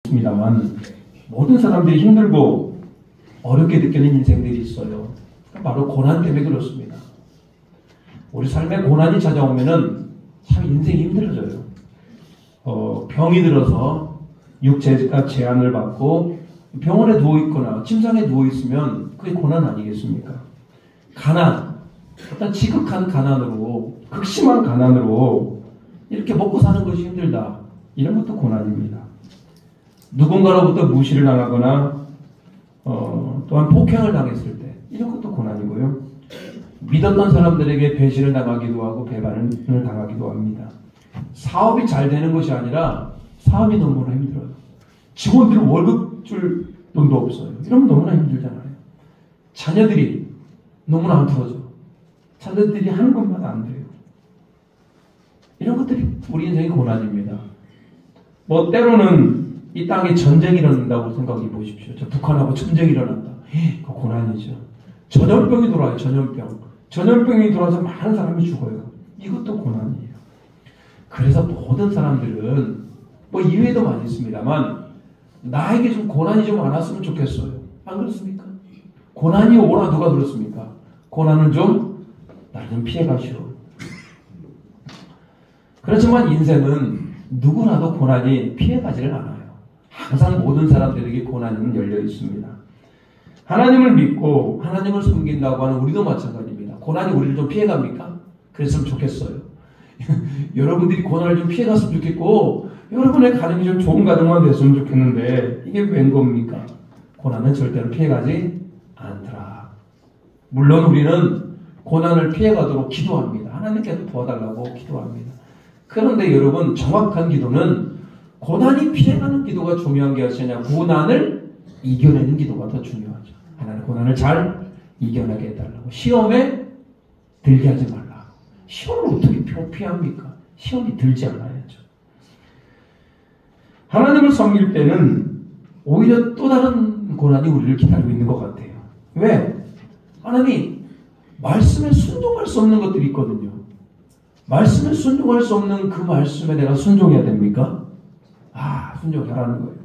있습니다만 모든 사람들이 힘들고 어렵게 느끼는 인생들이 있어요. 바로 고난 때문에 그렇습니다. 우리 삶에 고난이 찾아오면은 참 인생이 힘들어져요. 병이 들어서 육체가 제한을 받고 병원에 누워있거나 침상에 누워있으면 그게 고난 아니겠습니까? 가난, 어떤 지극한 가난으로, 극심한 가난으로 이렇게 먹고 사는 것이 힘들다. 이런 것도 고난입니다. 누군가로부터 무시를 당하거나 또한 폭행을 당했을 때 이런 것도 고난이고요. 믿었던 사람들에게 배신을 당하기도 하고 배반을 당하기도 합니다. 사업이 잘 되는 것이 아니라 사업이 너무나 힘들어요. 직원들 월급 줄 돈도 없어요. 이러면 너무나 힘들잖아요. 자녀들이 너무나 안 풀어져. 자녀들이 하는 것마다 안 돼요. 이런 것들이 우리 인생의 고난입니다. 뭐 때로는 이 땅에 전쟁이 일어난다고 생각해 보십시오. 저 북한하고 전쟁이 일어난다. 그 고난이죠. 전염병이 돌아요. 전염병이 돌아서 많은 사람이 죽어요. 이것도 고난이에요. 그래서 모든 사람들은 뭐 이외에도 많이 있습니다만 나에게 좀 고난이 좀 안 왔으면 좋겠어요. 안 그렇습니까? 고난이 오라 누가 그렇습니까? 고난은 좀 나를 좀 피해가시오. 그렇지만 인생은 누구라도 고난이 피해가지를 않아요. 항상 모든 사람들에게 고난은 열려 있습니다. 하나님을 믿고 하나님을 섬긴다고 하는 우리도 마찬가지입니다. 고난이 우리를 좀 피해갑니까? 그랬으면 좋겠어요. 여러분들이 고난을 좀 피해갔으면 좋겠고 여러분의 가정이 좀 좋은 가정만 됐으면 좋겠는데 이게 웬 겁니까? 고난은 절대로 피해가지 않더라. 물론 우리는 고난을 피해가도록 기도합니다. 하나님께서 도와달라고 기도합니다. 그런데 여러분 정확한 기도는 고난이 피해가는 기도가 중요한 게 아니라 고난을 이겨내는 기도가 더 중요하죠. 하나님 고난을 잘 이겨내게 해달라고. 시험에 들게 하지 말라. 시험을 어떻게 피합니까? 시험이 들지 않아야죠. 하나님을 섬길 때는 오히려 또 다른 고난이 우리를 기다리고 있는 것 같아요. 왜? 하나님 말씀에 순종할 수 없는 것들이 있거든요. 말씀에 순종할 수 없는 그 말씀에 내가 순종해야 됩니까? 순종하라는 거예요.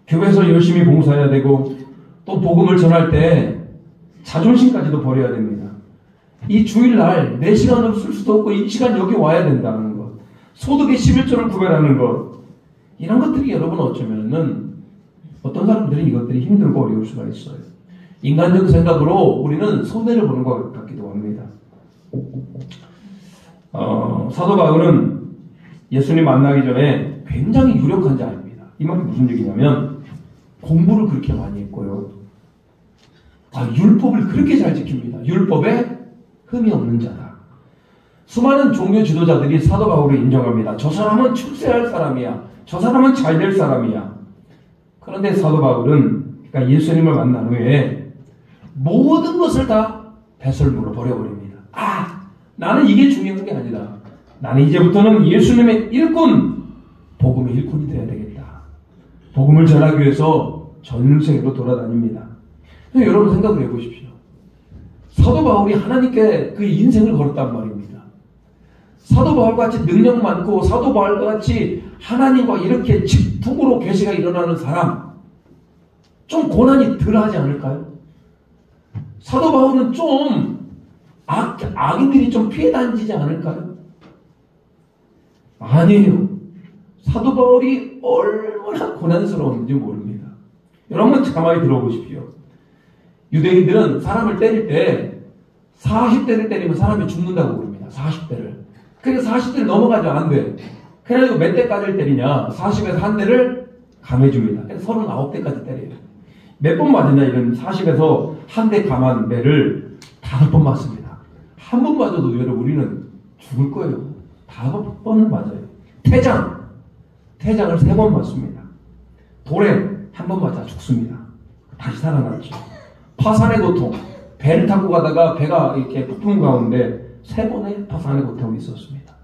교회에서 열심히 봉사해야 되고 또 복음을 전할 때 자존심까지도 버려야 됩니다. 이 주일날 4시간 없을 수도 없고 이 시간 여기 와야 된다는 것, 소득의 11조를 구별하는 것, 이런 것들이 여러분 어쩌면은 어떤 사람들은 이것들이 힘들고 어려울 수가 있어요. 인간적 생각으로 우리는 손해를 보는 것 같기도 합니다. 사도 바울은 예수님 만나기 전에 굉장히 유력한 자입니다. 이 말이 무슨 얘기냐면 공부를 그렇게 많이 했고요. 율법을 그렇게 잘 지킵니다. 율법에 흠이 없는 자다. 수많은 종교 지도자들이 사도 바울을 인정합니다. 저 사람은 출세할 사람이야. 저 사람은 잘 될 사람이야. 그런데 사도 바울은 그러니까 예수님을 만난 후에 모든 것을 다 배설물로 버려버립니다. 나는 이게 중요한 게 아니다. 나는 이제부터는 예수님의 일꾼, 복음의 일꾼이 되어야 되겠다. 복음을 전하기 위해서 전 세계로 돌아다닙니다. 여러분 생각을 해보십시오. 사도 바울이 하나님께 그 인생을 걸었단 말입니다. 사도 바울같이 능력 많고 사도 바울같이 하나님과 이렇게 직통으로 계시가 일어나는 사람 좀 고난이 덜 하지 않을까요? 사도 바울은 좀 악인들이 좀 피해 다니지 않을까요? 아니에요. 사도 바울이 얼마나 고난스러운지 모릅니다. 여러분 가만히 들어보십시오. 유대인들은 사람을 때릴 때 40대를 때리면 사람이 죽는다고 그럽니다. 40대를. 그래서 40대를 넘어가죠. 안 돼. 그래가지고 몇 대까지를 때리냐. 40에서 한 대를 감해줍니다. 그래서 39대까지 때려요. 몇 번 맞으냐. 이런 40에서 한 대 감한 배를 5번 맞습니다. 한 번 맞아도 여러분 우리는 죽을 거예요. 5번을 맞아요. 태장을 3번 맞습니다. 돌에 한 번 맞아 죽습니다. 다시 살아났죠. 파산의 고통. 배를 타고 가다가 배가 이렇게 폭풍 가운데 3번의 파산의 고통이 있었습니다.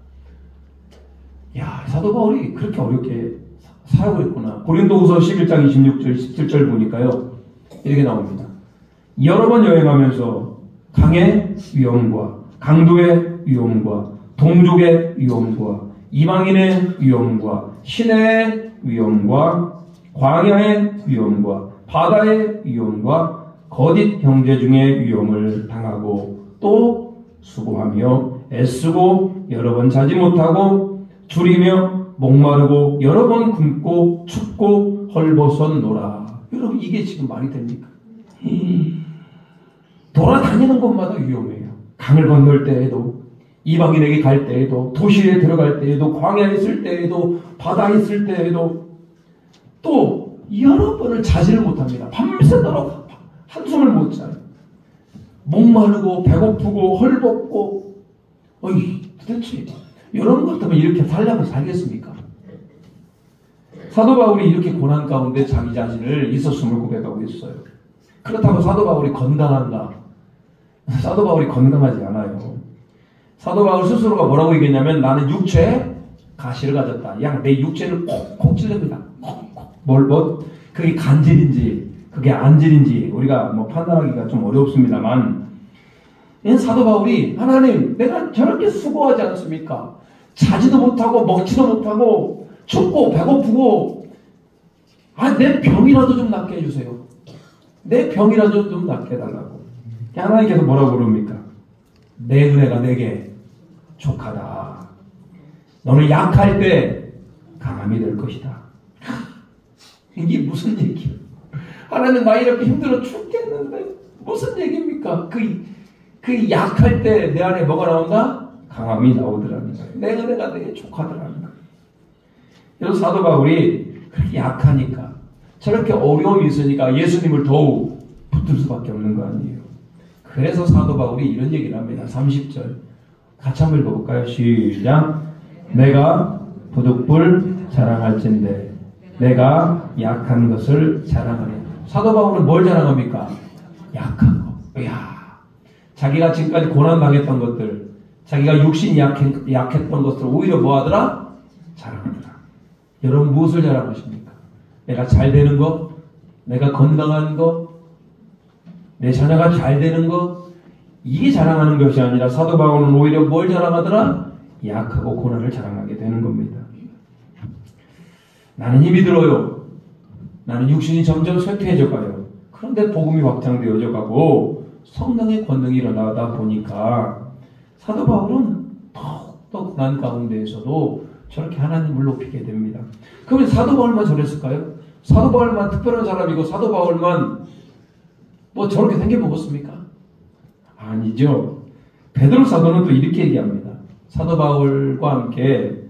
사도 바울이 그렇게 어렵게 사역을 했구나. 고린도후서 11장 26절 17절 보니까요. 이렇게 나옵니다. 여러 번 여행하면서 강의 위험과 강도의 위험과 동족의 위험과 이방인의 위험과 신의 위험과 광야의 위험과 바다의 위험과 거짓 형제 중의 위험을 당하고 또 수고하며 애쓰고 여러 번 자지 못하고 줄이며 목마르고 여러 번 굶고 춥고 헐벗었노라. 여러분 이게 지금 말이 됩니까? 돌아다니는 곳마다 위험해요. 강을 건널 때에도 이방인에게 갈 때에도 도시에 들어갈 때에도 광야에 있을 때에도 바다에 있을 때에도 또 여러 번을 자지를 못합니다. 밤새도록 한숨을 못 자요. 목마르고 배고프고 헐벗고 도대체 이런 것 때문에 이렇게 살려면 살겠습니까? 사도 바울이 이렇게 고난 가운데 자기 자신을 있었음을 고백하고 있어요. 그렇다고 사도 바울이 건강한가? 사도 바울이 건강하지 않아요. 사도 바울 스스로가 뭐라고 얘기했냐면 나는 육체에 가시를 가졌다. 그냥 내 육체를 콕콕 찔릅니다. 콕콕. 그게 간질인지 그게 안질인지 우리가 판단하기가 좀 어렵습니다만 사도 바울이 하나님 내가 저렇게 수고하지 않습니까? 자지도 못하고 먹지도 못하고 춥고 배고프고 내 병이라도 좀 낫게 해주세요. 내 병이라도 좀 낫게 해달라고. 하나님께서 뭐라고 그럽니까? 내 은혜가 내게 족하다. 너는 약할 때 강함이 될 것이다. 이게 무슨 얘기야? 하나님 나 이렇게 힘들어 죽겠는데 무슨 얘기입니까? 그 약할 때 내 안에 뭐가 나온다? 강함이 나오더라는 거예요. 내 은혜가 되게 족하더라는 거예요. 그래서 사도 바울이 그렇게 약하니까 저렇게 어려움이 있으니까 예수님을 더욱 붙들 수밖에 없는 거 아니에요. 그래서 사도 바울이 이런 얘기를 합니다. 30절 같이 한번 읽어볼까요? 시작. 내가 부득불 자랑할진대 내가 약한 것을 자랑하네. 사도 바울은 뭘 자랑합니까? 약한 거. 이야, 자기가 지금까지 고난당했던 것들, 자기가 육신이 약했던 것들 오히려 뭐하더라? 자랑하더라. 여러분 무엇을 자랑하십니까? 내가 잘 되는 거? 내가 건강한 거? 내 자녀가 잘 되는 거? 이게 자랑하는 것이 아니라 사도 바울은 오히려 뭘 자랑하더라? 약하고 고난을 자랑하게 되는 겁니다. 나는 힘이 들어요. 나는 육신이 점점 쇠퇴해져 가요. 그런데 복음이 확장되어져 가고 성령의 권능이 일어나다 보니까 사도 바울은 더욱더 고난 가운데에서도 저렇게 하나님을 높이게 됩니다. 그러면 사도 바울만 저랬을까요? 사도 바울만 특별한 사람이고 사도 바울만 저렇게 생겨먹었습니까? 아니죠. 베드로 사도는 또 이렇게 얘기합니다. 사도 바울과 함께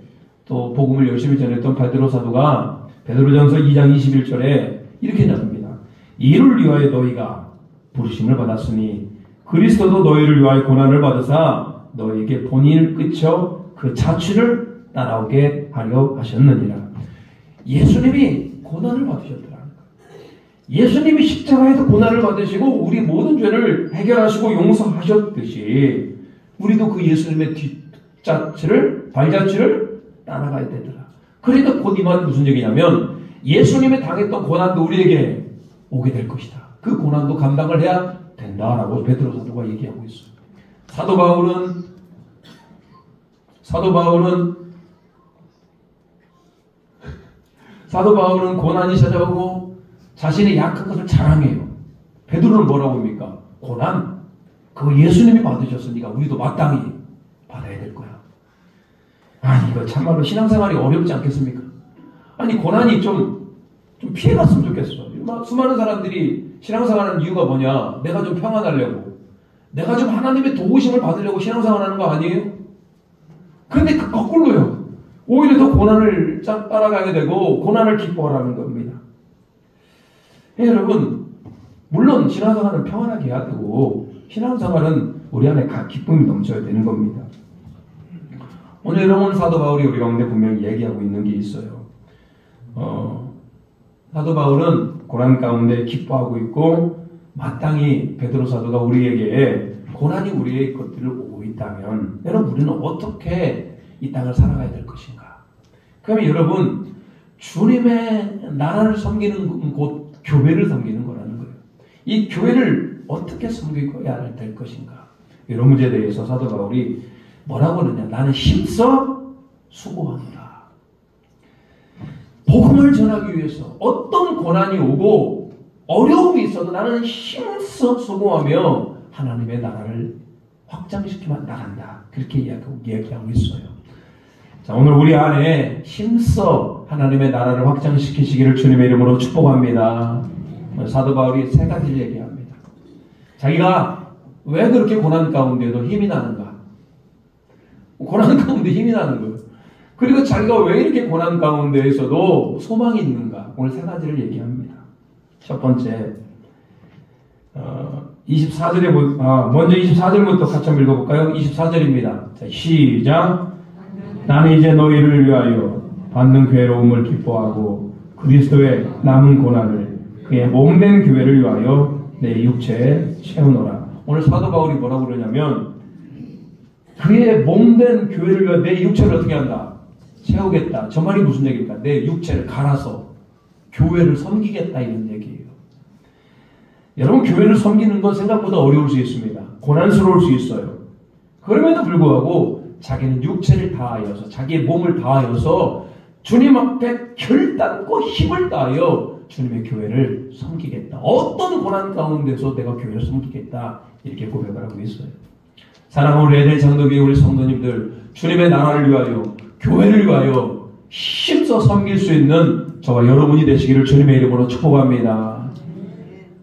또 복음을 열심히 전했던 베드로 사도가 베드로전서 2장 21절에 이렇게 나옵니다. 이를 위하여 너희가 부르심을 받았으니 그리스도도 너희를 위하여 고난을 받으사 너희에게 본인을 끝쳐 그 자취를 따라오게 하려 하셨느니라. 예수님이 고난을 받으셨더라. 예수님이 십자가에서 고난을 받으시고 우리 모든 죄를 해결하시고 용서하셨듯이 우리도 그 예수님의 발자취를 따라가야 되더라. 그러니까 곧 이 말은 무슨 얘기냐면 예수님이 당했던 고난도 우리에게 오게 될 것이다. 그 고난도 감당을 해야 된다라고 베드로 사도가 얘기하고 있어요. 사도 바울은 고난이 찾아오고 자신의 약한 것을 자랑해요. 베드로는 뭐라고 합니까? 고난? 그거 예수님이 받으셨으니까 우리도 마땅히 받아야 될 거야. 아니 이거 참말로 신앙생활이 어렵지 않겠습니까? 아니 고난이 좀 피해갔으면 좋겠어. 수많은 사람들이 신앙생활하는 이유가 뭐냐? 내가 좀 평안하려고, 내가 좀 하나님의 도우심을 받으려고 신앙생활하는 거 아니에요? 그런데 그 거꾸로요. 오히려 더 고난을 따라가게 되고 고난을 기뻐하라는 겁니다. 여러분 물론 신앙생활은 평안하게 해야 되고 신앙생활은 우리 안에 기쁨이 넘쳐야 되는 겁니다. 오늘 여러분 사도 바울이 우리 가운데 분명히 얘기하고 있는 게 있어요. 사도 바울은 고난 가운데 기뻐하고 있고 마땅히 베드로 사도가 우리에게 고난이 우리의 것들을 오고 있다면 여러분 우리는 어떻게 이 땅을 살아가야 될 것인가? 그러면 여러분 주님의 나라를 섬기는 곳 교회를 섬기는 거라는 거예요. 이 교회를 어떻게 섬겨야 될 것인가? 이런 문제에 대해서 사도 바울이 뭐라고 하느냐? 나는 힘써 수고하노라. 복음을 전하기 위해서 어떤 고난이 오고 어려움이 있어도 나는 힘써 수고하며 하나님의 나라를 확장시키며 나간다. 그렇게 이야기하고 있어요. 자, 오늘 우리 안에 힘써 하나님의 나라를 확장시키시기를 주님의 이름으로 축복합니다. 사도 바울이 세 가지를 얘기합니다. 자기가 왜 그렇게 고난 가운데도 힘이 나는가? 고난 가운데 힘이 나는 거예요. 그리고 자기가 왜 이렇게 고난 가운데에서도 소망이 있는가? 오늘 세 가지를 얘기합니다. 첫 번째, 24절에, 먼저 24절부터 같이 한번 읽어볼까요? 24절입니다. 자, 시작. 나는 이제 너희를 위하여 받는 괴로움을 기뻐하고 그리스도의 남은 고난을 그의 몸된 교회를 위하여 내 육체에 채우노라. 오늘 사도 바울이 뭐라고 그러냐면 그의 몸된 교회를 위하여 내 육체를 어떻게 한다? 채우겠다. 저 말이 무슨 얘기입니까? 내 육체를 갈아서 교회를 섬기겠다 이런 얘기예요. 여러분 교회를 섬기는 건 생각보다 어려울 수 있습니다. 고난스러울 수 있어요. 그럼에도 불구하고 자기는 육체를 다하여서 자기의 몸을 다하여서 주님 앞에 결단코 힘을 다하여 주님의 교회를 섬기겠다. 어떤 고난 가운데서 내가 교회를 섬기겠다. 이렇게 고백을 하고 있어요. 사랑하는 우리 에덴 장로교회 우리 성도님들 주님의 나라를 위하여 교회를 위하여 힘써 섬길 수 있는 저와 여러분이 되시기를 주님의 이름으로 축복합니다.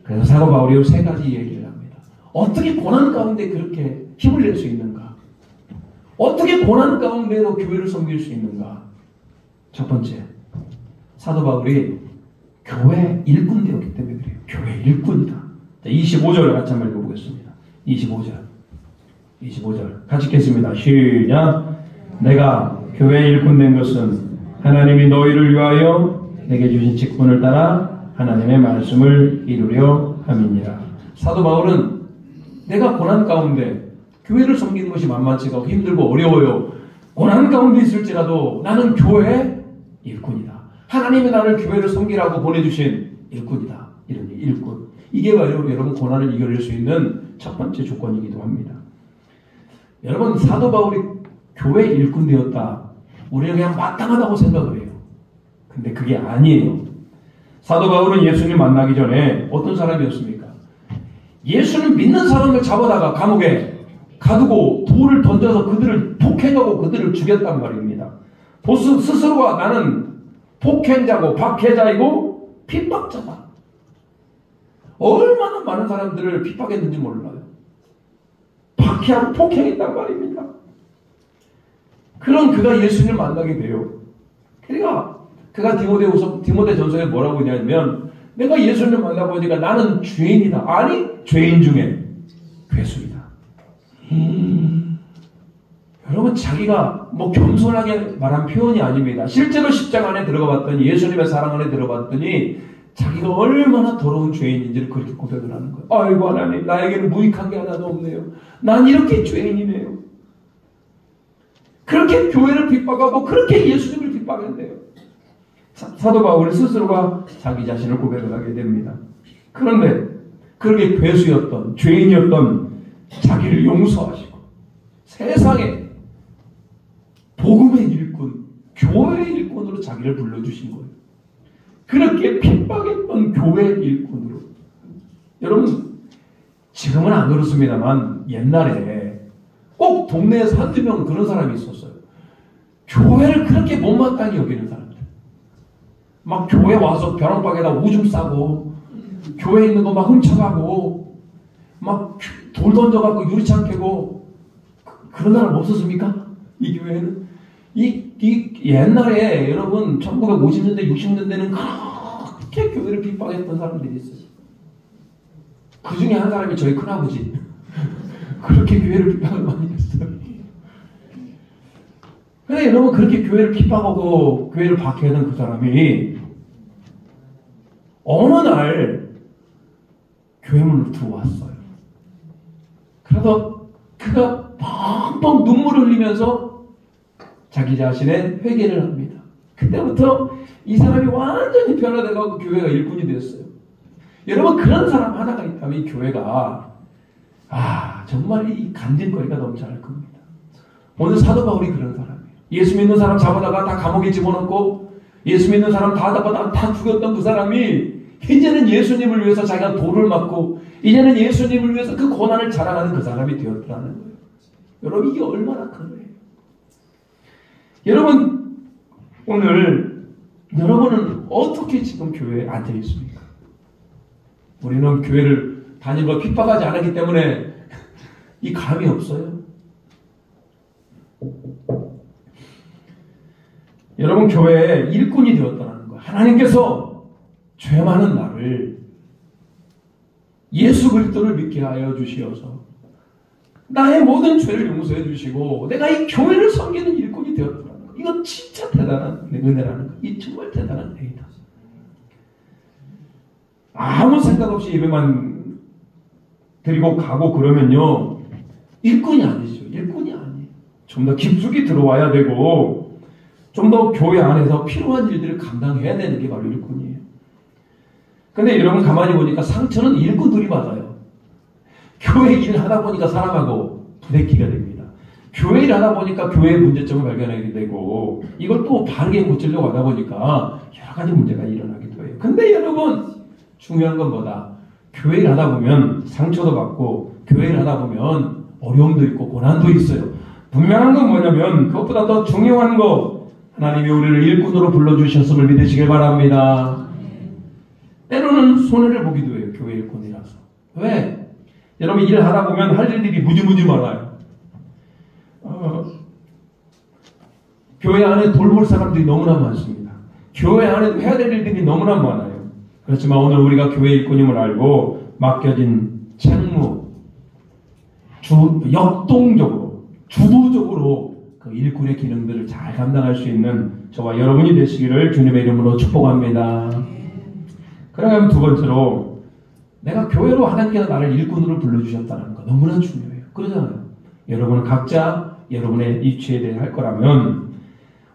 그래서 사도 바울이 세 가지 얘기를 합니다. 어떻게 고난 가운데 그렇게 힘을 낼 수 있는가? 어떻게 고난 가운데도 교회를 섬길 수 있는가? 첫 번째, 사도 바울이 교회 일꾼 되었기 때문에 그래요. 교회 일꾼이다. 25절을 같이 한번 읽어보겠습니다. 25절 같이 읽겠습니다. 시작. 내가 교회 일꾼 된 것은 하나님이 너희를 위하여 내게 주신 직분을 따라 하나님의 말씀을 이루려 함이니라. 사도 바울은 내가 고난 가운데 교회를 섬기는 것이 만만치가 않고 힘들고 어려워요. 고난 가운데 있을지라도 나는 교회 일꾼이다. 하나님이 나를 교회를 섬기라고 보내주신 일꾼이다. 이런 일꾼. 이게 바로 여러분 고난을 이겨낼 수 있는 첫 번째 조건이기도 합니다. 여러분 사도 바울이 교회 일꾼 되었다. 우리는 그냥 마땅하다고 생각을 해요. 근데 그게 아니에요. 사도 바울은 예수님 만나기 전에 어떤 사람이었습니까? 예수님 믿는 사람을 잡아다가 감옥에 가두고 돌을 던져서 그들을 폭행하고 그들을 죽였단 말입니다. 스스로가 나는 폭행자고 박해자이고 핍박자다. 얼마나 많은 사람들을 핍박했는지 몰라요. 박해하고 폭행했단 말입니다. 그런 그가 예수님을 만나게 돼요. 그러니까 그가 디모데전서에 뭐라고 하냐면 내가 예수님을 만나보니까 나는 죄인이다. 아니 죄인 중에 괴수이다. 여러분 자기가 뭐 겸손하게 말한 표현이 아닙니다. 실제로 십자가 안에 들어가 봤더니 예수님의 사랑 안에 들어봤더니 자기가 얼마나 더러운 죄인인지를 그렇게 고백을 하는 거예요. 아이고 하나님 나에게는 무익한 게 하나도 없네요. 난 이렇게 죄인이네요. 그렇게 교회를 핍박하고 그렇게 예수님을 핍박했대요. 사도 바울이 스스로가 자기 자신을 고백을 하게 됩니다. 그런데 그렇게 괴수였던 죄인이었던 자기를 용서하시고 세상에 복음의 일꾼, 교회의 일꾼으로 자기를 불러주신 거예요. 그렇게 핍박했던 교회 일꾼으로. 여러분 지금은 안 그렇습니다만 옛날에 꼭 동네에서 한두 명 그런 사람이 있었어요. 교회를 그렇게 못마땅히 여기는 사람들. 막 교회 와서 벼랑박에다 오줌 싸고 교회에 있는 거 막 훔쳐가고 막 돌 던져갖고 유리창 깨고 그런 사람 없었습니까? 이 교회는? 이 옛날에 여러분 1950년대 60년대는 그렇게 교회를 핍박했던 사람들이 있어요. 그 중에 한 사람이 저희 큰아버지. 그렇게 교회를 핍박을 많이 했어요. 근데 여러분 그렇게 교회를 핍박하고 교회를 박해하던 그 사람이 어느 날 교회 문을 들어왔어요. 그래서 그가 펑펑 눈물을 흘리면서 자기 자신의 회개를 합니다. 그때부터 이 사람이 완전히 변화되고 교회가 일꾼이 됐어요. 여러분 그런 사람 하나가 있다면 이 교회가 정말 이 간질거리가 너무 잘할 겁니다. 오늘 사도 바울이 그런 사람이에요. 예수 믿는 사람 잡아다가 다 감옥에 집어넣고 예수 믿는 사람 다 죽였던 그 사람이 이제는 예수님을 위해서 자기가 돌을 맞고 이제는 예수님을 위해서 그 고난을 자랑하는 그 사람이 되었더라는 거예요. 여러분 이게 얼마나 큰 거예요. 여러분 오늘 여러분은 어떻게 지금 교회에 앉아 있습니까? 우리는 교회를 다니고 핍박하지 않았기 때문에 이 감이 없어요. 여러분 교회에 일꾼이 되었다는 거. 하나님께서 죄 많은 나를 예수 그리스도를 믿게 하여 주시어서 나의 모든 죄를 용서해 주시고 내가 이 교회를 섬기는 일꾼이 되었다는 거. 이건 진짜 대단한 은혜라는 거. 이 정말 대단한 은혜이다. 아무 생각 없이 예배만 드리고 가고 그러면요 일꾼이 아니죠. 일꾼이 아니에요. 좀 더 깊숙이 들어와야 되고 좀 더 교회 안에서 필요한 일들을 감당해야 되는 게 바로 일꾼이에요. 근데 여러분 가만히 보니까 상처는 일꾼들이 받아요. 교회 일을 하다 보니까 사람하고 부대끼게 됩니다. 교회 일을 하다 보니까 교회의 문제점을 발견하게 되고 이걸 또 바르게 고치려고 하다 보니까 여러 가지 문제가 일어나기도 해요. 근데 여러분 중요한 건 뭐다? 교회 일 하다 보면 상처도 받고 교회 일 하다 보면 어려움도 있고 고난도 있어요. 분명한 건 뭐냐면 그것보다 더 중요한 거 하나님이 우리를 일꾼으로 불러주셨음을 믿으시길 바랍니다. 때로는 손해를 보기도 해요. 교회 일꾼이라서. 왜? 여러분 일을 하다 보면 할 일들이 무지무지 많아요. 교회 안에 돌볼 사람들이 너무나 많습니다. 교회 안에 해야 될 일들이 너무나 많아요. 그렇지만 오늘 우리가 교회 일꾼임을 알고 맡겨진 책무, 역동적으로, 주도적으로 그 일꾼의 기능들을 잘 감당할 수 있는 저와 여러분이 되시기를 주님의 이름으로 축복합니다. 그러면 두 번째로 내가 교회로 하나님께서 나를 일꾼으로 불러주셨다는 거 너무나 중요해요. 그러잖아요. 여러분은 각자 여러분의 위치에 대해 할 거라면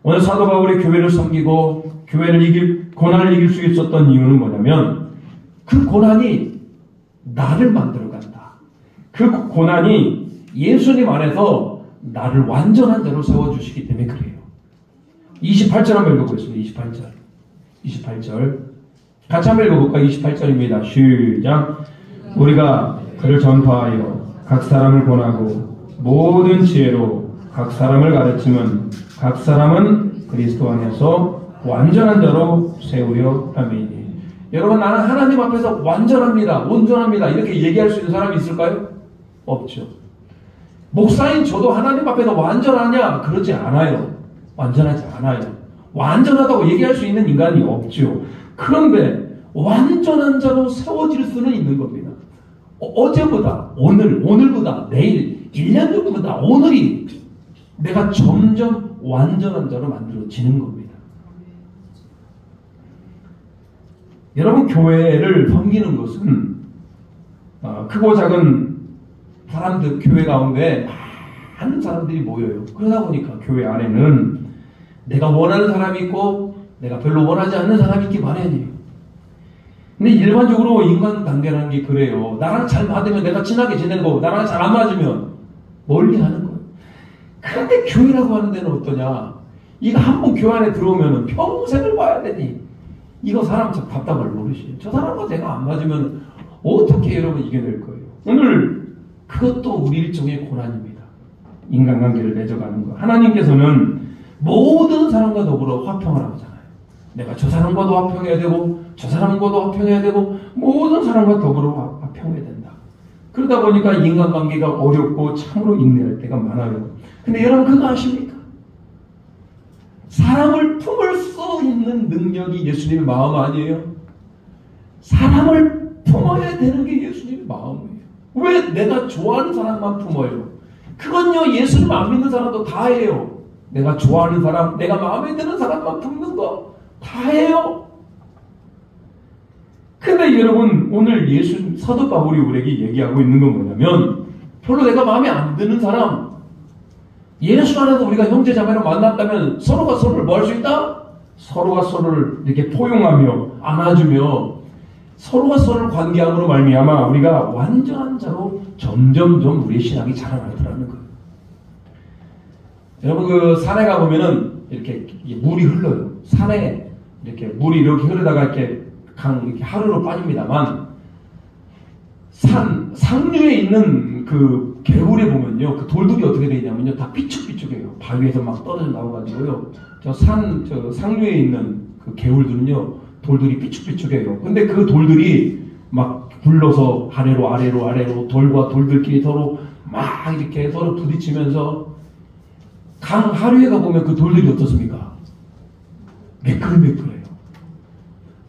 오늘 사도 바울이 교회를 섬기고 교회를 고난을 이길 수 있었던 이유는 뭐냐면 그 고난이 나를 만들어간다. 그 고난이 예수님 안에서 나를 완전한 자로 세워주시기 때문에 그래요. 28절 한번 읽어보겠습니다. 28절 같이 한번 읽어볼까요? 28절입니다. 시작. 우리가 그를 전파하여 각 사람을 권하고 모든 지혜로 각 사람을 가르치면 각 사람은 그리스도 안에서 완전한 자로 세우려 함이니. 여러분 나는 하나님 앞에서 완전합니다. 온전합니다. 이렇게 얘기할 수 있는 사람이 있을까요? 없죠. 목사인 저도 하나님 앞에서 완전하냐? 그러지 않아요. 완전하지 않아요. 완전하다고 얘기할 수 있는 인간이 없죠. 그런데 완전한 자로 세워질 수는 있는 겁니다. 어제보다 오늘보다 내일 1년 전보다 오늘이 내가 점점 완전한 자로 만들어지는 겁니다. 여러분 교회를 섬기는 것은 크고 작은 사람들 교회 가운데 많은 사람들이 모여요. 그러다 보니까 교회 안에는 내가 원하는 사람이 있고 내가 별로 원하지 않는 사람이 있기 마련이에요. 근데 일반적으로 인간관계라는 게 그래요. 나랑 잘 맞으면 내가 친하게 지내고 나랑 잘 안 맞으면 멀리 하는 거예요. 그런데 교회라고 하는 데는 어떠냐? 이거 한번 교회 안에 들어오면 평생을 봐야 되니 이거 사람 참 답답할 노릇이에요. 저 사람과 내가 안 맞으면 어떻게 여러분 이겨낼 거예요? 오늘 그것도 우리 일종의 고난입니다. 인간관계를 맺어가는 거. 하나님께서는 모든 사람과 더불어 화평을 하잖아요. 내가 저 사람과도 화평해야 되고 저 사람과도 화평해야 되고 모든 사람과 더불어 화평해야 된다. 그러다 보니까 인간관계가 어렵고 참으로 인내할 때가 많아요. 근데 여러분 그거 아십니까? 사람을 품을 수 있는 능력이 예수님의 마음 아니에요? 사람을 품어야 되는 게 예수님의 마음이에요. 왜 내가 좋아하는 사람만 품어요? 그건요 예수님 안 믿는 사람도 다 해요. 내가 좋아하는 사람, 내가 마음에 드는 사람만 품는 거 다 해요. 근데 여러분 오늘 사도 바울이 우리에게 얘기하고 있는 건 뭐냐면 별로 내가 마음에 안 드는 사람, 예수 안에서 우리가 형제자매로 만났다면 서로가 서로를 뭐 할 수 있다? 서로가 서로를 이렇게 포용하며 안아주며 서로가 서로를 관계함으로 말미암아 우리가 완전한 자로 점점점 우리의 신앙이 자라나더라는 거예요. 여러분 그 산에 가보면은 이렇게 물이 흘러요. 산에 이렇게 물이 이렇게 흐르다가 이렇게 이렇게 하루로 빠집니다만, 상류에 있는 그 개울에 보면요, 그 돌들이 어떻게 되냐면요, 다 삐쭉삐쭉해요. 바위에서 막 떨어져 나와가지고요. 저 상류에 있는 그 개울들은요, 돌들이 삐쭉삐쭉해요. 근데 그 돌들이 막 굴러서 아래로 돌과 돌들끼리 서로 막 이렇게 서로 부딪히면서 강 하류에 가보면 그 돌들이 어떻습니까? 매끌매끌해요.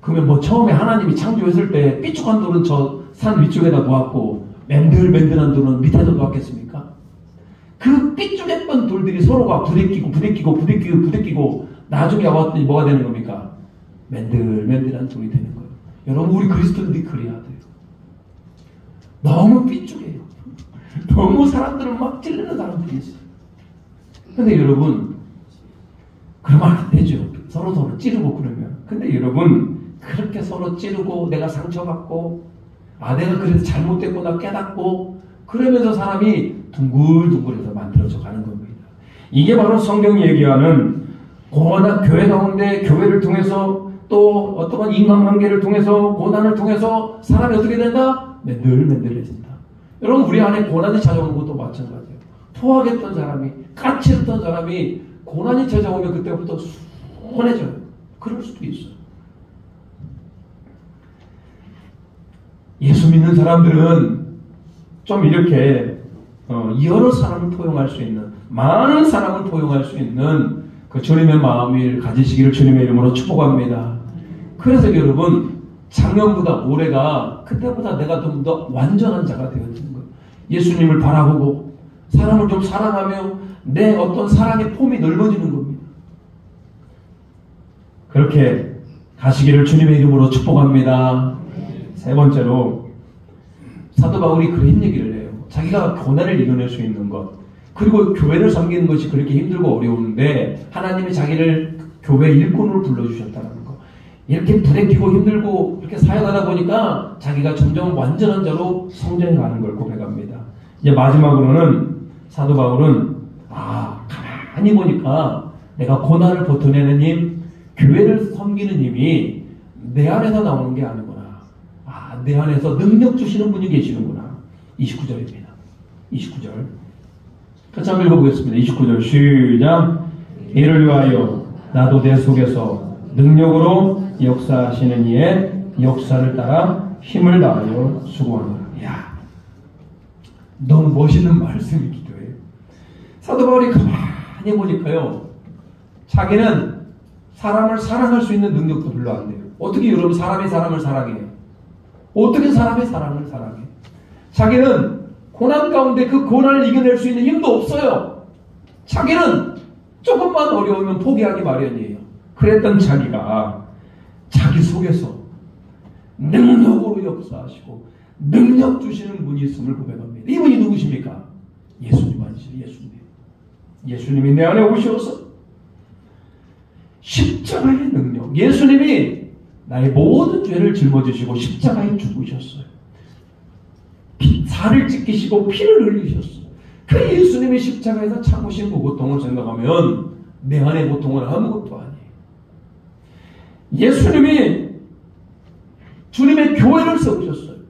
그러면 뭐 처음에 하나님이 창조했을 때 삐쭉한 돌은 저 산 위쪽에다 놓았고 맨들맨들한 돌은 밑에다 놓았겠습니까? 그 삐쭉했던 돌들이 서로가 부대끼고 나중에 와봤더니 뭐가 되는 겁니까? 맨들맨들한 돌이 되는 거예요. 여러분, 우리 그리스도인들이 그래야 돼요. 너무 삐쭉해요. 너무 사람들을 막 찌르는 사람들이 있어요. 근데 여러분, 그러면 안 되죠. 서로 찌르고 그러면. 근데 여러분, 그렇게 서로 찌르고 내가 상처받고 내가 그래서 잘못됐구나 깨닫고 그러면서 사람이 둥글둥글해서 만들어져 가는 겁니다. 이게 바로 성경이 얘기하는 고난, 교회 가운데 교회를 통해서 또 어떠한 인간관계를 통해서 고난을 통해서 사람이 어떻게 된다? 맨들맨들해진다. 여러분, 우리 안에 고난이 찾아오는 것도 마찬가지예요. 포악했던 사람이, 까칠했던 사람이 고난이 찾아오면 그때부터 순해져요. 그럴 수도 있어요. 예수 믿는 사람들은 좀 이렇게 여러 사람을 포용할 수 있는, 많은 사람을 포용할 수 있는 그 주님의 마음을 가지시기를 주님의 이름으로 축복합니다. 그래서 여러분, 작년보다 올해가 그때보다 내가 좀 더 완전한 자가 되어지는 거예요. 예수님을 바라보고 사람을 좀 사랑하며 내 어떤 사랑의 폼이 넓어지는 겁니다. 그렇게 가시기를 주님의 이름으로 축복합니다. 세 번째로, 사도 바울이 그런 얘기를 해요. 자기가 고난을 이겨낼 수 있는 것, 그리고 교회를 섬기는 것이 그렇게 힘들고 어려운데 하나님이 자기를 교회 일꾼으로 불러주셨다는 거. 이렇게 부대끼고 힘들고 이렇게 사역하다 보니까 자기가 점점 완전한 자로 성장해가는 걸 고백합니다. 이제 마지막으로는 사도 바울은 가만히 보니까 내가 고난을 버텨내는 힘, 교회를 섬기는 힘이 내 안에서 나오는 게 아니구나. 내 안에서 능력 주시는 분이 계시는구나. 29절입니다. 29절. 같이 한번 읽어보겠습니다. 29절 시작. 이를 위하여 나도 내 속에서 능력으로 역사하시는 이의 역사를 따라 힘을 다하여 수고하노라. 이야, 너무 멋있는 말씀이기도 해요. 사도 바울이 가만히 보니까요, 자기는 사람을 사랑할 수 있는 능력도 별로 안 돼요. 어떻게 여러분 사람이 사람을 사랑해요? 어떻게 사람이 사람을 사랑해? 자기는 고난 가운데 그 고난을 이겨낼 수 있는 힘도 없어요. 자기는 조금만 어려우면 포기하기 마련이에요. 그랬던 자기가 자기 속에서 능력으로 역사하시고 능력 주시는 분이 있음을 고백합니다. 이분이 누구십니까? 예수님 아니죠. 예수님. 예수님이 내 안에 오셔서 십자가의 능력, 예수님이 나의 모든 죄를 짊어지시고 십자가에 죽으셨어요. 살을 찢기시고 피를 흘리셨어요. 그 예수님이 십자가에서 참으신 그 고통을 생각하면 내 안의 고통은 아무것도 아니에요. 예수님이 주님의 교회를 세우셨어요.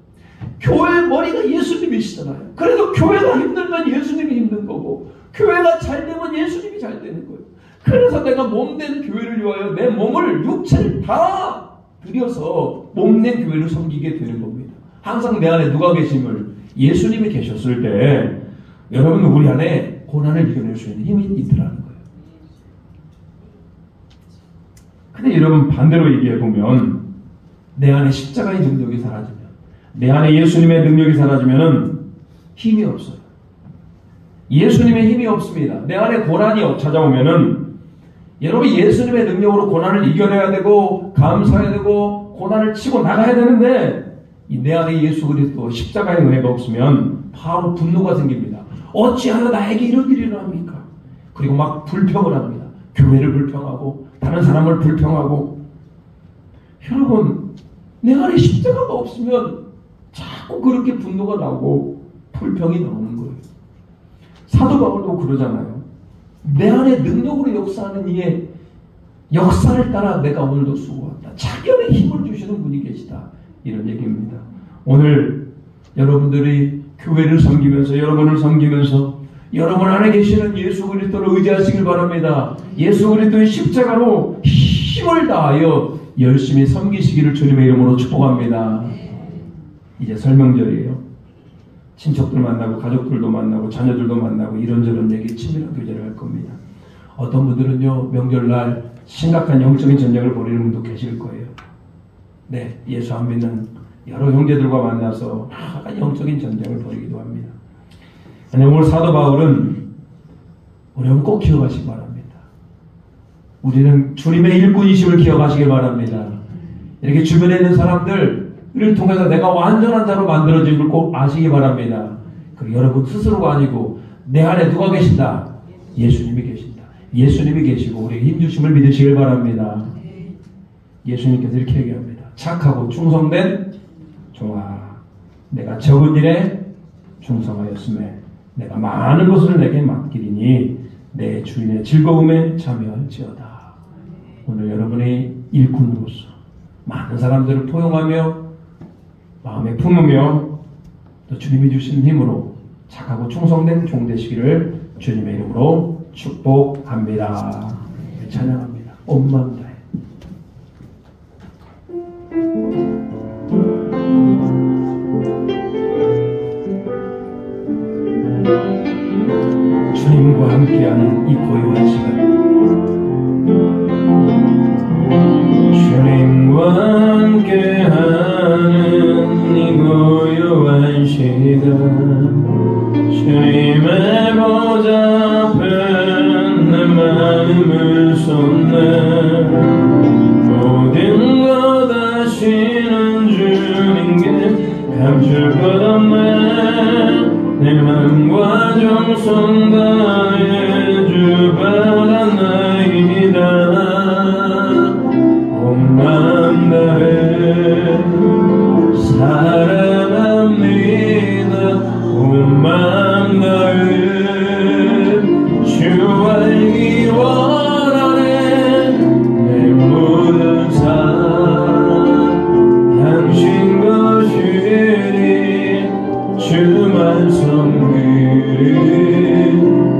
교회의 머리가 예수님이시잖아요. 그래서 교회가 힘들면 예수님이 힘든 거고, 교회가 잘 되면 예수님이 잘 되는 거예요. 그래서 내가 몸된 교회를 위하여 내 몸을, 육체를 다 들여서 몸된 교회를 섬기게 되는 겁니다. 항상 내 안에 누가 계심을, 예수님이 계셨을 때 여러분, 우리 안에 고난을 이겨낼 수 있는 힘이 있더라는 거예요. 근데 여러분, 반대로 얘기해보면 내 안에 십자가의 능력이 사라지면, 내 안에 예수님의 능력이 사라지면 힘이 없어요. 예수님의 힘이 없습니다. 내 안에 고난이 찾아오면은 여러분, 예수님의 능력으로 고난을 이겨내야 되고 감사해야 되고 고난을 치고 나가야 되는데, 내 안에 예수 그리스도 십자가의 은혜가 없으면 바로 분노가 생깁니다. 어찌하여 나에게 이런 일이 일어납니까? 그리고 막 불평을 합니다. 교회를 불평하고 다른 사람을 불평하고. 여러분, 내 안에 십자가가 없으면 자꾸 그렇게 분노가 나오고 불평이 나오는 거예요. 사도 바울도 그러잖아요. 내 안에 능력으로 역사하는 이의 역사를 따라 내가 오늘도 수고한다. 자기의 힘을 주시는 분이 계시다. 이런 얘기입니다. 오늘 여러분들이 교회를 섬기면서 여러분을 섬기면서 여러분 안에 계시는 예수 그리스도를 의지하시길 바랍니다. 예수 그리스도의 십자가로 힘을 다하여 열심히 섬기시기를 주님의 이름으로 축복합니다. 이제 설명절이에요. 친척들 만나고 가족들도 만나고 자녀들도 만나고 이런저런 얘기 친밀한 교제를 할 겁니다. 어떤 분들은요 명절날 심각한 영적인 전쟁을 벌이는 분도 계실 거예요. 네, 예수 안 믿는 여러 형제들과 만나서 약간 영적인 전쟁을 벌이기도 합니다. 오늘 사도 바울은 우리는 꼭 기억하시기 바랍니다. 우리는 주님의 일꾼이심을 기억하시길 바랍니다. 이렇게 주변에 있는 사람들을 통해서 내가 완전한 자로 만들어진 걸 꼭 아시기 바랍니다. 그리고 여러분 스스로가 아니고 내 안에 누가 계신다? 예수님이 계신다. 예수님이 계시고 우리에게 힘주심을 믿으시길 바랍니다. 예수님께서 이렇게 얘기합니다. 착하고 충성된 종아, 내가 적은 일에 충성하였음에 내가 많은 것을 내게 맡기리니 내 주인의 즐거움에 참여할지어다. 오늘 여러분의 일꾼으로서 많은 사람들을 포용하며 마음에 품으며 또 주님이 주신 힘으로 착하고 충성된 종 되시기를 주님의 이름으로 축복합니다. 찬양합니다. 온 마음 다해. 주님과 함께하는 이 고요한 시간, 주님과 함께하는 이 고요한 시간, 주님의 보좌 앞에 내 마음을 쏟네. 모든 것 아시는 주님께 감출 것 없네. 내 맘과 정성 다해 주 바라나이다. 온 맘 다해 사랑합니다. 온 맘 다해 주 알기 원하네. 내 모든 삶 당신 것이니 주만 섬기리.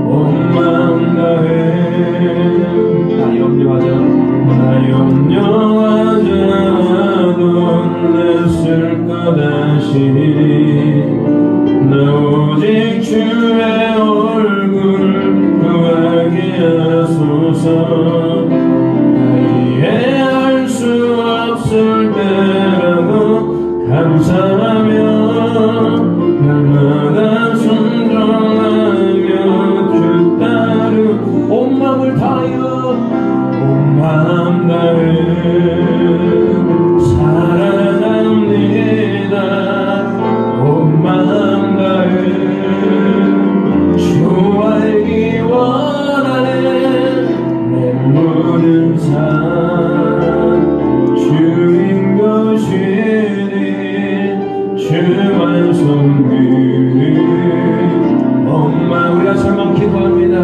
온 맘 다해 나 염려하자도 내 쓸 것 아시니. 나 오직 주의 얼굴 구하게 하소서. 이해할 수 없을 때라도 감사하며 날마다 순종하며 주 따르. 온 마음을 다하여 온 마음 다해 사랑합니다. 온 마음 다해 주 알기 원하네. 내 모든 삶 주인 것이니 주만 섬기리. 엄마 우리가 설명 기도합니다.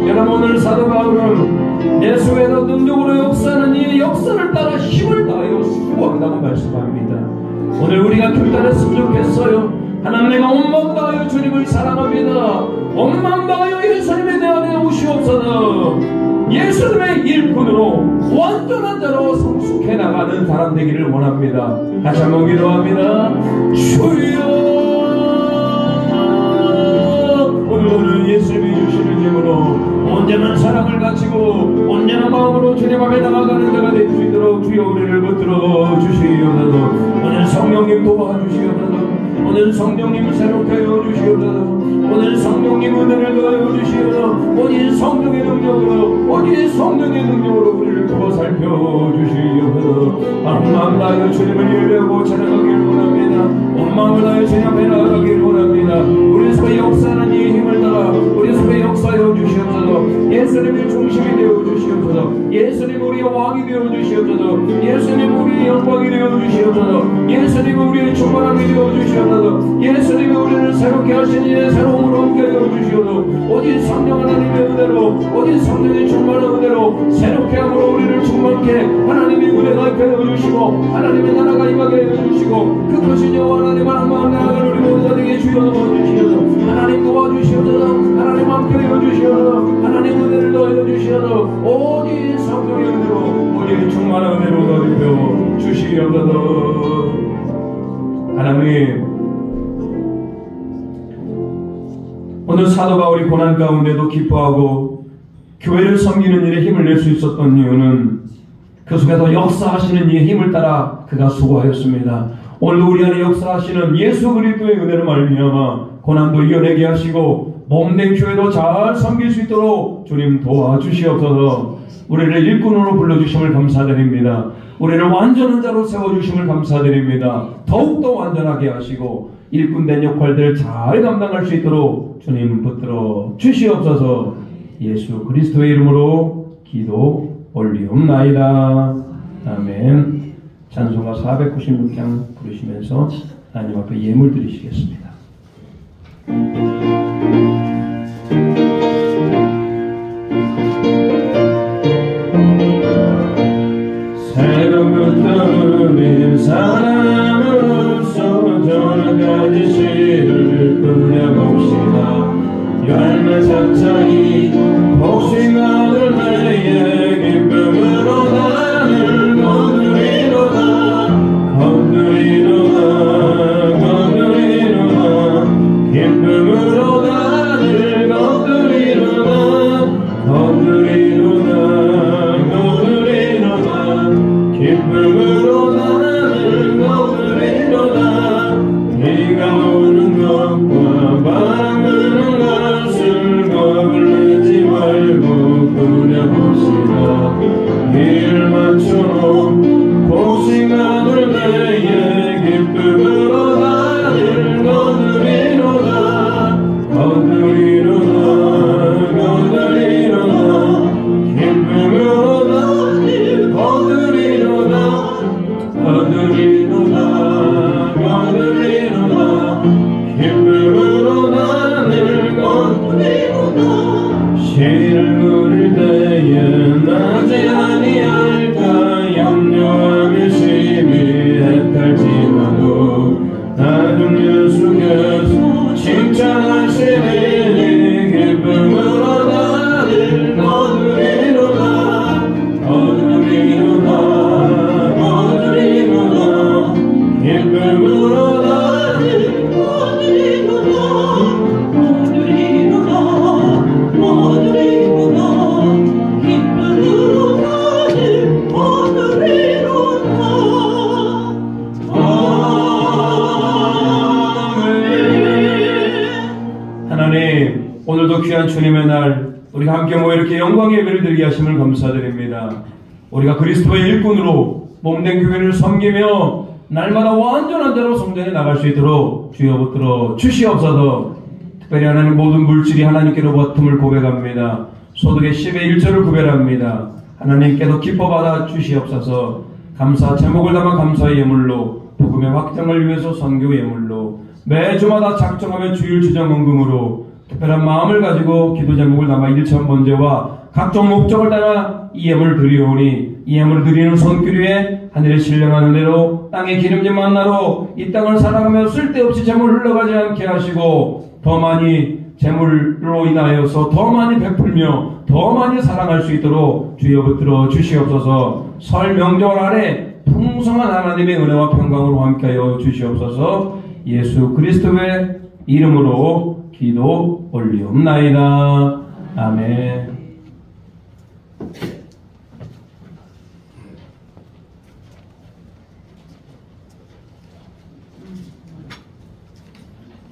여러분 오늘 사도 바울은 예수에서 능력으로 역사하는 이 역사를 따라 힘을 다하여 수고한다고 말씀합니다. 오늘 우리가 결단했으면 좋겠어요. 하나님 내가 온 마음 다하여 주님을 사랑합니다. 온 마음 다하여 예수님의 내 안에 오시옵소서. 예수님의 일꾼으로 완전한 자로 성숙해 나가는 사람 되기를 원합니다. 다시 한번 기도합니다. 주여 오늘은 예수님이 주시는 힘으로 온전한 사랑을 가지고 온전한 마음으로 주님 앞에 나아가는 자가 될 수 있도록 주여 우리를 붙들어 주시옵소서. 오늘 성령님 도와주시옵소서. 오늘 성령님 새롭게 하여 주시옵소서. 오늘 성령님 은혜를 더하여 주시옵소서. 오늘 성령의 능력으로 오늘 성령의 능력으로 우리를 더 살펴주시옵소서. 온 마음 다하여 주님을 예배하고 찬양하기를 원합니다. 온 마음을 다하여 주님 앞에 나아가기를 원합니다. 우리 속에 역사하는 이 힘을 따라 우리 속에 역사하여 주시옵소서. 예수님이 중심이 되어 주시옵소서. 예수님 우리의 왕이 되어 주시옵소서. 예수님 우리의 영광이 되어 주시옵소서. 예수님 우리의 충만함이 되어 주시옵소서. 예수님 우리를 새롭게 하시니 새로움으로 함께하여 주시오도 오직 성령 하나님의 은혜로 오직 성령의 충만한 은혜로 새롭게 함으로 우리를 충만케 하나님의 은혜가 있게 하여 주시고 하나님의 나라가 임하게 하여 주시고 그 크신 여호와 하나님 마음 나아가는 우리 모두가 되게 주여 주시오도 하나님 도와주시오도 하나님 함께 하여 주시오도 하나님 은혜를 더하여 주시오도 오직 성령의 은혜로 오직 충만한 은혜로 더입혀 주시옵소서. 하나님, 오늘 사도 바울이 고난 가운데도 기뻐하고 교회를 섬기는 일에 힘을 낼 수 있었던 이유는 그 속에서 역사하시는 이의 힘을 따라 그가 수고하였습니다. 오늘도 우리 안에 역사하시는 예수 그리스도의 은혜로 말미암아 고난도 이겨내게 하시고 몸된 교회도 잘 섬길 수 있도록 주님 도와주시옵소서. 우리를 일꾼으로 불러주심을 감사드립니다. 우리를 완전한 자로 세워주심을 감사드립니다. 더욱더 완전하게 하시고 일꾼된 역할들 잘 감당할 수 있도록 주님 붙들어 주시옵소서. 예수 그리스도의 이름으로 기도 올리옵나이다. 아멘. 찬송가 496장 부르시면서 하나님 앞에 예물 드리시겠습니다. 새벽부터 우리 사랑으로서 저녁까지 시를 뿌려봅시다. 열매 차차히 복싱하는 나의 기쁨으로 나를 거두리로다 거두리로다 거두리로다 기쁨으로 나를 거두리로다 거두리로다 거두리로다 기쁨으로 나를 거두리로다. 비가 오는 것과 바람 부는 것을 거부르지 말고 꾸려봅시다. 길 맞춰놓은 복싱하는 나의 기쁨으로 나를 거두리로다 거두리로다 거두리로다 기쁨으로 나를 거두리로다 거두리로다 거두리로다 기쁨으로 나를 거두리로다. 시를 물을 때에 나지 아니할까 염려하며 심히 애탈지라도 나중 예수께서 칭찬하시니 기쁨으로 나를 거두리로다 거두리로다 거두리로다 기쁨으로 나를 거두리로다 거두리로다 거두리로다 기쁨으로 나를 거두리로다. 아멘. 하나님, 오늘도 귀한 주님의 날 우리가 함께 모여 이렇게 영광의 예배를 드리게 하심을 감사드립니다. 우리가 그리스도의 일꾼으로 몸된 교회를 섬기며 날마다 완전한 자로 성전에 나갈 수 있도록 주여 붙들어 주시옵소서. 특별히 하나님 모든 물질이 하나님께로부터임을 고백합니다. 소득의 10의 1조를 구별합니다. 하나님께도 기뻐 받아 주시옵소서. 감사 제목을 담아 감사의 예물로 복음의 확장을 위해서 선교 예물로 매주마다 작정하며 주일 주정 헌금으로 특별한 마음을 가지고 기도 제목을 담아 일천 번제와 각종 목적을 따라 이 예물을 드리오니 이 예물을 드리는 손길 위에 하늘의 신령한 은혜로 땅의 기름진 만나로 이 땅을 살아가며 쓸데없이 재물 흘러가지 않게 하시고 더 많이 재물로 인하여서 더 많이 베풀며 더 많이 사랑할 수 있도록 주여 붙들어 주시옵소서. 설 명절 아래 풍성한 하나님의 은혜와 평강으로 함께하여 주시옵소서. 예수 그리스도의 이름으로 기도 올리옵나이다. 아멘.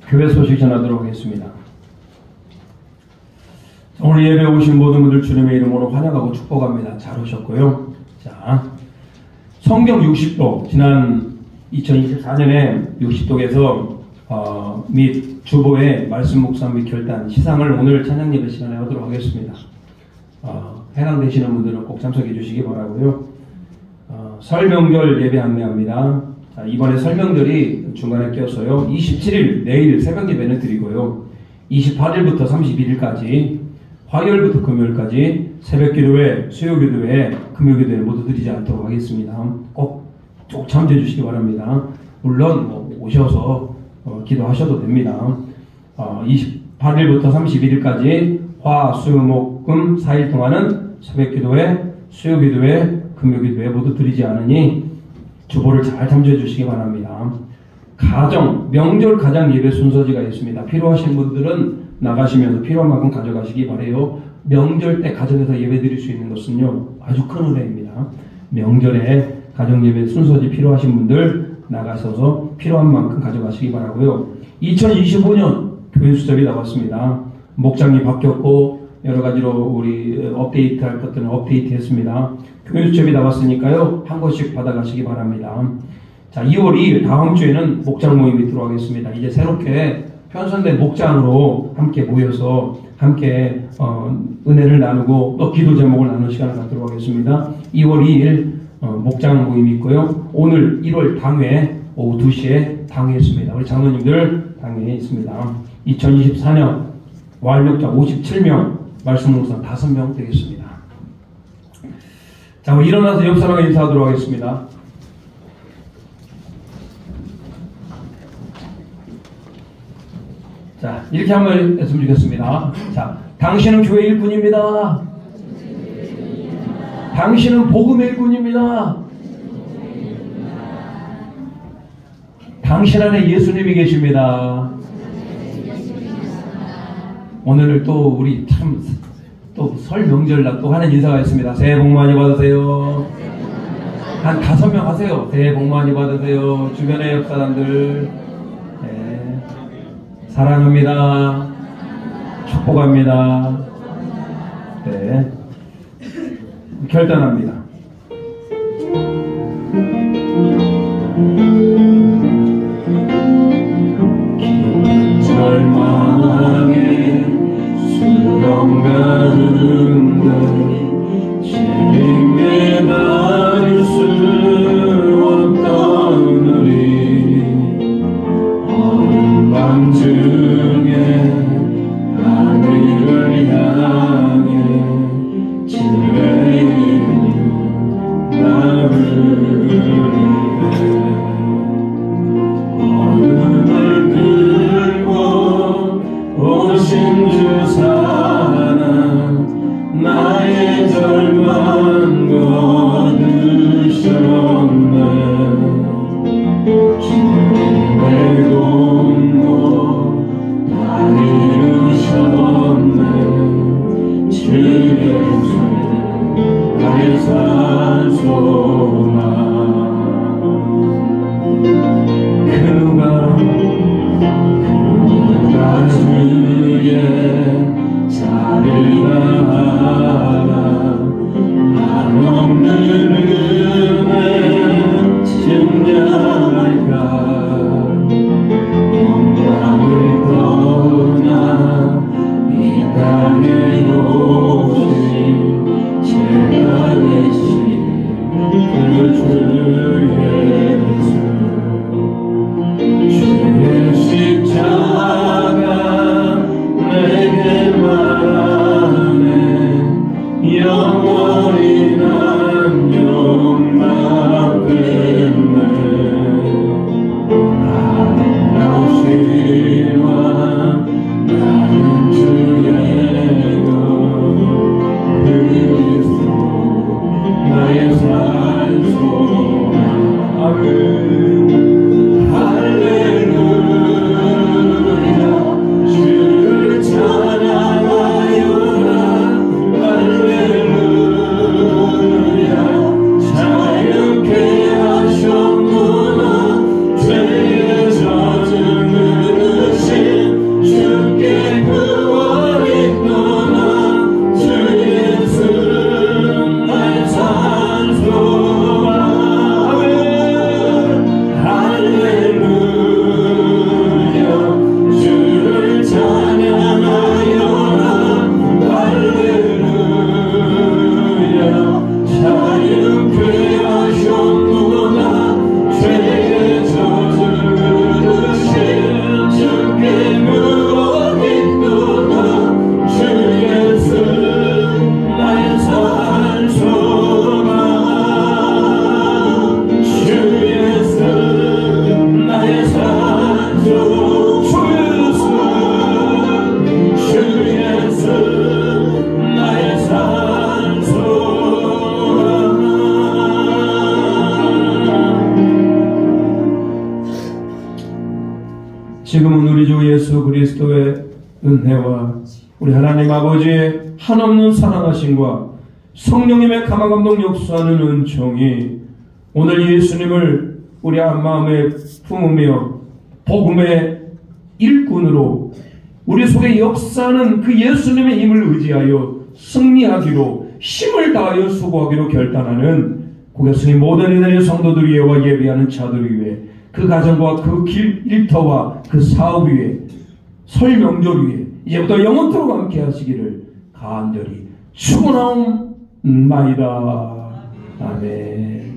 교회 소식 전하도록 하겠습니다. 오늘 예배에 오신 모든 분들 주님의 이름으로 환영하고 축복합니다. 잘 오셨고요. 자, 성경 60도, 지난 2024년에 60독에서 및 주보의 말씀 묵상 및 결단 시상을 오늘 찬양 예배 시간에 하도록 하겠습니다. 해당되시는 분들은 꼭 참석해 주시기 바라고요. 설 명절 예배 안내합니다. 자, 이번에 설명들이 중간에 껴서요. 27일 내일 새벽 예배는 드리고요. 28일부터 31일까지 화요일부터 금요일까지 새벽 기도회, 수요 기도회, 금요 기도회 모두 드리지 않도록 하겠습니다. 꼭 참조해 주시기 바랍니다. 물론 오셔서 기도하셔도 됩니다. 28일부터 31일까지 화, 수, 목, 금 4일 동안은 새벽 기도회, 수요 기도회, 금요 기도회 모두 드리지 않으니 주보를 잘 참조해 주시기 바랍니다. 가정, 명절 가정 예배 순서지가 있습니다. 필요하신 분들은 나가시면서 필요한 만큼 가져가시기 바래요. 명절 때 가정에서 예배 드릴 수 있는 것은요, 아주 큰 은혜입니다. 명절에 가정 예배 순서지 필요하신 분들 나가셔서 필요한 만큼 가져가시기 바라고요. 2025년 교회 수첩이 나왔습니다. 목장이 바뀌었고 여러 가지로 우리 업데이트할 것들은 업데이트했습니다. 교회 수첩이 나왔으니까요, 한 권씩 받아가시기 바랍니다. 자, 2월 2일 다음 주에는 목장 모임이 들어가겠습니다. 이제 새롭게 편선된 목장으로 함께 모여서 함께 은혜를 나누고 또 기도 제목을 나누는 시간을 갖도록 하겠습니다. 2월 2일 목장 모임이 있고요. 오늘 1월 당회 오후 2시에 당회 있습니다. 우리 장로님들 당회에 있습니다. 2024년 완력자 57명, 말씀 묵상 5명 되겠습니다. 자, 일어나서 옆 사람과 인사하도록 하겠습니다. 자, 이렇게 한번 했으면 좋겠습니다. 자, 당신은 교회 일꾼입니다. 당신은 복음의 일꾼입니다. 당신 안에 예수님이 계십니다. 오늘 또 우리 참 또 설 명절날 또 하는 인사가 있습니다. 새해 복 많이 받으세요. 한 5명 하세요. 새해 복 많이 받으세요. 주변의 옆 사람들. 네. 사랑합니다. 축복합니다. 네. 결단합니다. 절망에 수렁 가운데 지림에 닿을 수 없던 우리 어느 밤 중에 하늘을 향해 지뢰는 나를 어둠을 들고 오신 주 사랑 나의 절망 거두셨네. 주님의 공로 다 이루셨네. 주의 주 나의 산소망 그가 주의 자를 다하라. 한없는 은혜 증량할까. 영광을 떠나 이 땅에 오신 제가 되신 그 주 예수 주의 십자가 내게 말하네. 영원히 난 용납했네. 지금은 우리 주 예수 그리스도의 은혜와 우리 하나님 아버지의 한없는 사랑하심과 성령님의 감화감동 역사하는 은총이 오늘 예수님을 우리 마음에 품으며 복음의 일꾼으로 우리 속에 역사하는 그 예수님의 힘을 의지하여 승리하기로 힘을 다하여 수고하기로 결단하는 고객스님 모든 이들의 성도들 위에와 예배하는 자들 위에 그 가정과 그 길 일터와 그 사업 위에 설 명절 위에 이제부터 영원토록 함께 하시기를 간절히 축원하옵나이다. 아멘.